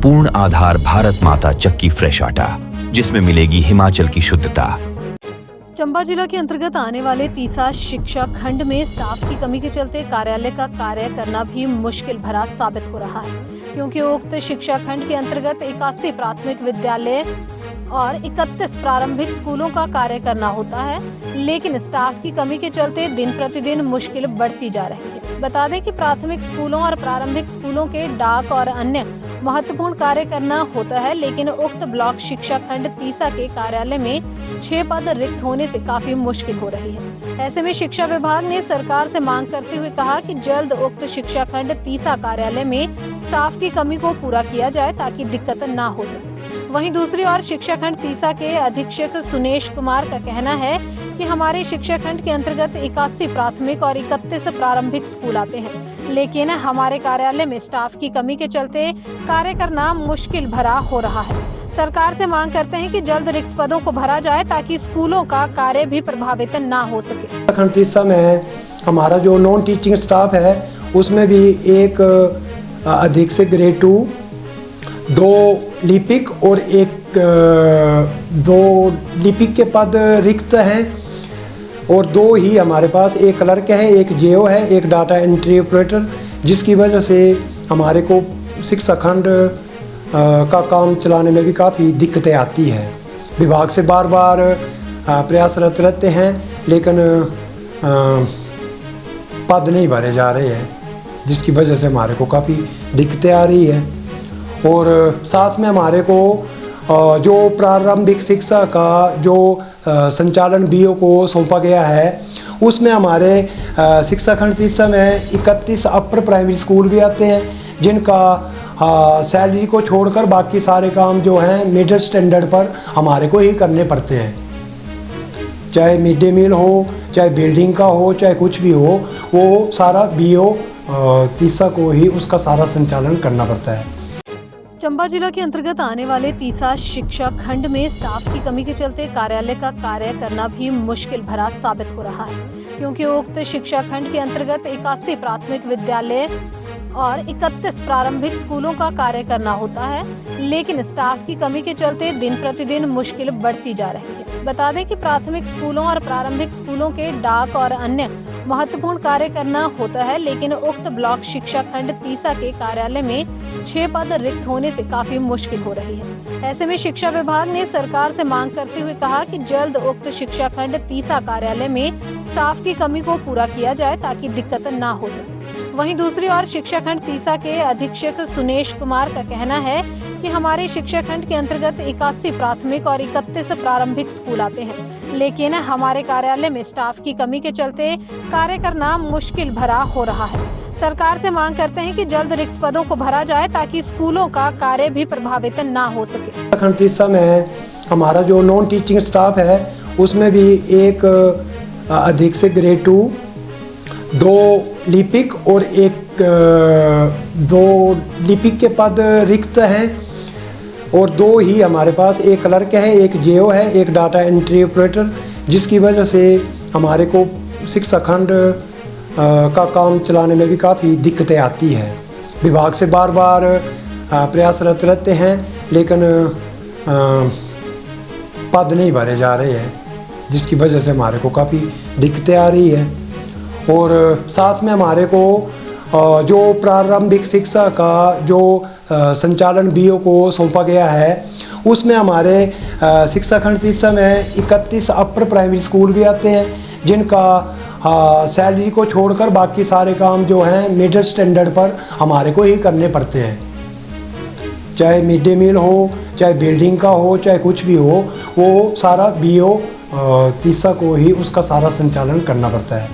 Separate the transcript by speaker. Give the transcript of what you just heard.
Speaker 1: पूर्ण आधार भारत माता चक्की फ्रेश आटा, जिसमें मिलेगी हिमाचल की शुद्धता।
Speaker 2: चंबा जिला के अंतर्गत आने वाले तीसा शिक्षा खंड में स्टाफ की कमी के चलते कार्यालय का कार्य करना भी मुश्किल भरा साबित हो रहा है, क्योंकि उक्त शिक्षा खंड के अंतर्गत 81 प्राथमिक विद्यालय और 31 प्रारंभिक स्कूलों का कार्य करना होता है, लेकिन स्टाफ की कमी के चलते दिन प्रतिदिन मुश्किल बढ़ती जा रही है। बता दें कि प्राथमिक स्कूलों और प्रारंभिक स्कूलों के डाक और अन्य महत्वपूर्ण कार्य करना होता है, लेकिन उक्त ब्लॉक शिक्षा खंड तीसा के कार्यालय में 6 पद रिक्त होने से काफी मुश्किल हो रही है। ऐसे में शिक्षा विभाग ने सरकार से मांग करते हुए कहा कि जल्द उक्त शिक्षा खंड तीसा कार्यालय में स्टाफ की कमी को पूरा किया जाए ताकि दिक्कत न हो सके। वहीं दूसरी ओर शिक्षा खंड तीसा के अधीक्षक सुनेश कुमार का कहना है कि हमारे शिक्षा खंड के अंतर्गत 81 प्राथमिक और 31 प्रारंभिक स्कूल आते हैं, लेकिन हमारे कार्यालय में स्टाफ की कमी के चलते कार्य करना मुश्किल भरा हो रहा है। सरकार से मांग करते हैं कि जल्द रिक्त पदों को भरा जाए ताकि स्कूलों का कार्य भी प्रभावित न हो सके।
Speaker 3: खंड तीसा में हमारा जो नॉन टीचिंग स्टाफ है उसमें भी एक अधीक्षक ग्रेड 2, 2 लिपिक और 2 लिपिक के पद रिक्त हैं और 2 ही हमारे पास, एक क्लर्क है, एक जेओ है, एक डाटा एंट्री ऑपरेटर, जिसकी वजह से हमारे को शिक्षा खंड का काम चलाने में भी काफ़ी दिक्कतें आती हैं। विभाग से बार बार प्रयासरत रहते हैं, लेकिन पद नहीं भरे जा रहे हैं, जिसकी वजह से हमारे को काफ़ी दिक्कतें आ रही है। और साथ में हमारे को जो प्रारंभिक शिक्षा का जो संचालन बीओ को सौंपा गया है, उसमें हमारे शिक्षा खंड तीसा में 31 अपर प्राइमरी स्कूल भी आते हैं, जिनका सैलरी को छोड़कर बाकी सारे काम जो हैं मिडिल स्टैंडर्ड पर हमारे को ही करने पड़ते हैं। चाहे मिड डे मील हो, चाहे बिल्डिंग का हो, चाहे कुछ भी हो, वो सारा बीओ तीसा को ही उसका सारा संचालन करना पड़ता है।
Speaker 2: चंबा जिला के अंतर्गत आने वाले तीसा शिक्षा खंड में स्टाफ की कमी के चलते कार्यालय का कार्य करना भी मुश्किल भरा साबित हो रहा है, क्योंकि उक्त शिक्षा खंड के अंतर्गत 81 प्राथमिक विद्यालय और 31 प्रारंभिक स्कूलों का कार्य करना होता है, लेकिन स्टाफ की कमी के चलते दिन प्रतिदिन मुश्किल बढ़ती जा रही है। बता दें कि प्राथमिक स्कूलों और प्रारंभिक स्कूलों के डाक और अन्य महत्वपूर्ण कार्य करना होता है, लेकिन उक्त ब्लॉक शिक्षा खंड तीसा के कार्यालय में 6 पद रिक्त होने से काफी मुश्किल हो रही है। ऐसे में शिक्षा विभाग ने सरकार से मांग करते हुए कहा कि जल्द उक्त शिक्षा खंड तीसा कार्यालय में स्टाफ की कमी को पूरा किया जाए ताकि दिक्कत न हो सके। वहीं दूसरी ओर शिक्षा खंड तीसा के अधीक्षक सुनेश कुमार का कहना है कि हमारे शिक्षा खंड के अंतर्गत 81 प्राथमिक और 31 प्रारंभिक स्कूल आते हैं, लेकिन हमारे कार्यालय में स्टाफ की कमी के चलते कार्य करना मुश्किल भरा हो रहा है। सरकार से मांग करते हैं कि जल्द रिक्त पदों को भरा जाए ताकि स्कूलों का कार्य भी प्रभावित न हो सके।
Speaker 3: खंड तीसा में हमारा जो नॉन टीचिंग स्टाफ है उसमें भी एक अधीक्षक ग्रेड 2, 2 लिपिक और 2 लिपिक के पद रिक्त हैं और 2 ही हमारे पास, एक क्लर्क है, एक जेओ है, एक डाटा एंट्री ऑपरेटर, जिसकी वजह से हमारे को शिक्षा खंड का काम चलाने में भी काफ़ी दिक्कतें आती हैं। विभाग से बार बार प्रयासरत रहते हैं, लेकिन पद नहीं भरे जा रहे हैं, जिसकी वजह से हमारे को काफ़ी दिक्कतें आ रही है। और साथ में हमारे को जो प्रारंभिक शिक्षा का जो संचालन बीओ को सौंपा गया है, उसमें हमारे शिक्षा खंड तीसा में 31 अपर प्राइमरी स्कूल भी आते हैं, जिनका सैलरी को छोड़कर बाकी सारे काम जो हैं मिडिल स्टैंडर्ड पर हमारे को ही करने पड़ते हैं। चाहे मिड डे मील हो, चाहे बिल्डिंग का हो, चाहे कुछ भी हो, वो सारा बीओ तीसा को ही उसका सारा संचालन करना पड़ता है।